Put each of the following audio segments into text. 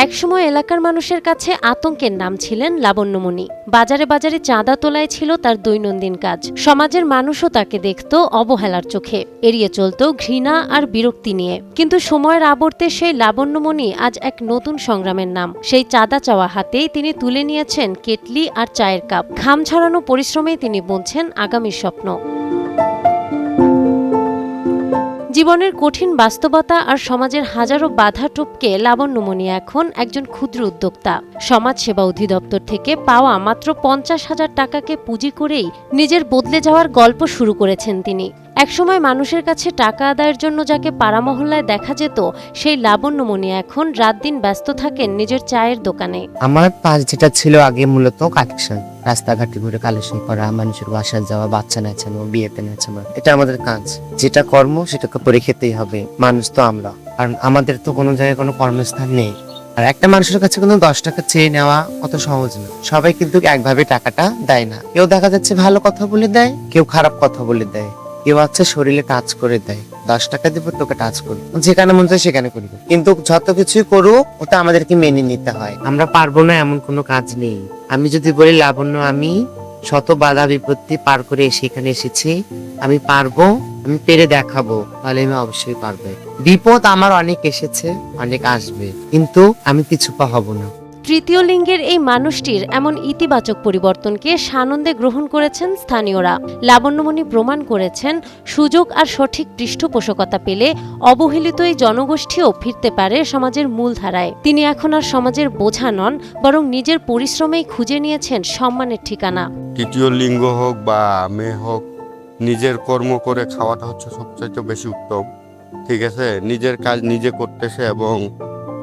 একসময় এলাকার মানুষের কাছে আতঙ্কের নাম ছিলেন লাবণ্যমণি। বাজারে বাজারে চাঁদা তোলাই ছিল তার দৈনন্দিন কাজ। সমাজের মানুষও তাকে দেখত অবহেলার চোখে, এড়িয়ে চলত ঘৃণা আর বিরক্তি নিয়ে। কিন্তু সময়ের আবর্তে সেই লাবণ্যমণি আজ এক নতুন সংগ্রামের নাম। সেই চাঁদা চাওয়া হাতেই তিনি তুলে নিয়েছেন কেটলি আর চায়ের কাপ। ঘাম ঝরানো পরিশ্রমেই তিনি বুনছেন আগামীর স্বপ্ন। জীবনের কঠিন বাস্তবতা আর সমাজের হাজারো বাধা টপকে লাবণ্যমণি এখন একজন ক্ষুদ্র উদ্যোক্তা। সমাজসেবা অধিদপ্তর থেকে পাওয়া মাত্র 50,000 টাকাকে পুঁজি করেই নিজের বদলে যাওয়ার গল্প শুরু করেছেন তিনি। একসময় মানুষের কাছে টাকা আদায়ের জন্য যাকে পাড়া মহল্লায় দেখা যেত, সেই লাবণ্যমণি এখন রাত দিন ব্যস্ত থাকেন নিজের চায়ের দোকানে। আমার পাশ যেটা ছিল আগে মূলত কালেকশন, রাস্তাঘাটে ঘুরে কালেকশন করা, মানুষের বাসায় যাওয়া, বাচ্চা নেচানো, বিয়েতে নেচানো, এটা আমাদের কাজ। যেটা কর্ম সেটাকে করে খেতেই হবে। মানুষ তো আমরা, কারণ আমাদের তো কোনো জায়গায় কোনো কর্মস্থান নেই। আর একটা মানুষের কাছে কোনো 10 টাকা চেয়ে নেওয়া অত সহজ না। সবাই কিন্তু একভাবে টাকাটা দেয় না। কেউ দেখা যাচ্ছে ভালো কথা বলে দেয়, কেউ খারাপ কথা বলে দেয়, কেউ আছে শরীরে টাচ করে দেয়। 10 টাকা দিব, তোকে টাচ করবো, যেখানে মন চায় সেখানে করবো। কিন্তু যত কিছুই করুক ওটা আমাদেরকে মেনে নিতে হয়। আমরা পারবো না এমন কোনো কাজ নেই। আমি যদি বলি লাবণ্য, আমি শত বাধা বিপত্তি পার করে সেখানে এসেছি, আমি পারবো, আমি পেরে দেখাবো, তাহলে আমি অবশ্যই পারবো। বিপদ আমার অনেক এসেছে, অনেক আসবে, কিন্তু আমি পিছুপা হব না। তৃতীয় লিঙ্গের এই মানুষটির এমন ইতিবাচক পরিবর্তনকে সানন্দে গ্রহণ করেছেন স্থানীয়রা। লাবণ্যমণি প্রমাণ করেছেন, সুযোগ আর সঠিক পৃষ্ঠপোষকতা পেলে অবহেলিত এই জনগোষ্ঠীও ফিরতে পারে সমাজের মূলধারায়। তিনি এখন আর সমাজের বোঝা নন, বরং নিজের পরিশ্রমেই খুঁজে নিয়েছেন সম্মানের ঠিকানা। তৃতীয় লিঙ্গ হোক বা মেয়ে হোক, নিজের কর্ম করে খাওয়াটা হচ্ছে সবচাইতে বেশি উত্তম। ঠিক আছে, নিজের কাজ নিজে করতেছে এবং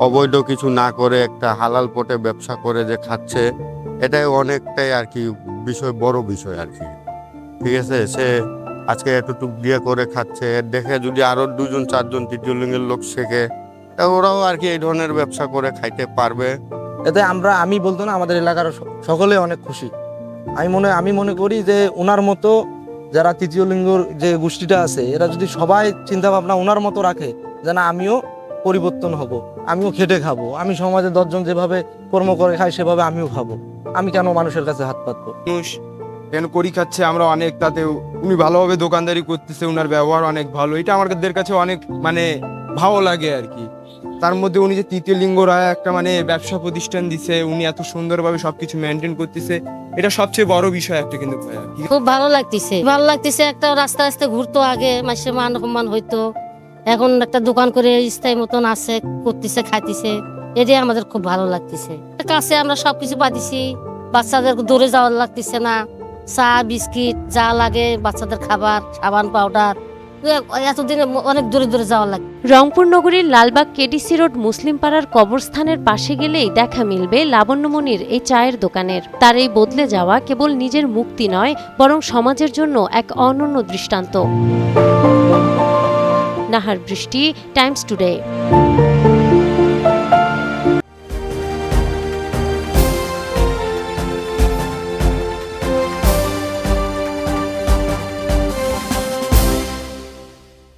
অবৈধ কিছু না করে একটা হালাল পথে ব্যবসা করে যে খাচ্ছে, এটাই অনেকটাই আর কি বিষয়, বড় বিষয় আর কি। ঠিক আছে, সে আজকে এতটুক দিয়ে করে খাচ্ছে, দেখে যদি আরো 2-4জন তৃতীয় লিঙ্গের লোক শেখে, তা ওরাও আর কি এই ধরনের ব্যবসা করে খাইতে পারবে। এতে আমি বলতো না, আমাদের এলাকার সকলে অনেক খুশি। আমি মনে করি যে ওনার মতো যারা তৃতীয় লিঙ্গর যে গোষ্ঠীটা আছে, এরা যদি সবাই চিন্তা ভাবনা ওনার মতো রাখে, যেন আমিও পরিবর্তন হব, আমিও খেটে খাবো। আমি সমাজে 10 জন যেভাবে কর্ম করে খাই সেভাবে আমিও খাবো। আমি কেন মানুষের কাছে হাত পাতবো? মানুষ কেন করি খাচ্ছে, আমরা অনেক, তাতে উনি ভালোভাবে দোকানদারি করতেছে, উনার ব্যবহার অনেক ভালো, এটা আমাদের কাছে অনেক ভালো লাগে আর কি। তার মধ্যে উনি যে তৃতীয় লিঙ্গরা একটা ব্যবসা প্রতিষ্ঠান দিছে, উনি এত সুন্দরভাবে সবকিছু মেনটেন করতেছে, এটা সবচেয়ে বড় বিষয় একটা। কিন্তু খুব ভালো লাগতেছে। একটা রাস্তা ঘুরতো, আগে মাসে মান অপমান হইতো, এখন একটা দোকান করে স্থায়ী মতন আছে, করতেছে, খাইতেছে, এটাই আমাদের খুব ভালো লাগতেছে। কাছে আমরা সবকিছু পাইতেছি, বাচ্চাদের দূরে যাওয়ার লাগতেছে না, চা বিস্কিট যা লাগে, বাচ্চাদের খাবার, সাবান পাউডার, এতদিনে অনেক দূরে দূরে যাওয়া লাগে। রংপুর নগরীর লালবাগ কেডিসি রোড মুসলিম পাড়ার কবরস্থানের পাশে গেলেই দেখা মিলবে লাবণ্যমণির এই চায়ের দোকানের। তার এই বদলে যাওয়া কেবল নিজের মুক্তি নয়, বরং সমাজের জন্য এক অনন্য দৃষ্টান্ত। নাহার বৃষ্টি, টাইমস টুডে।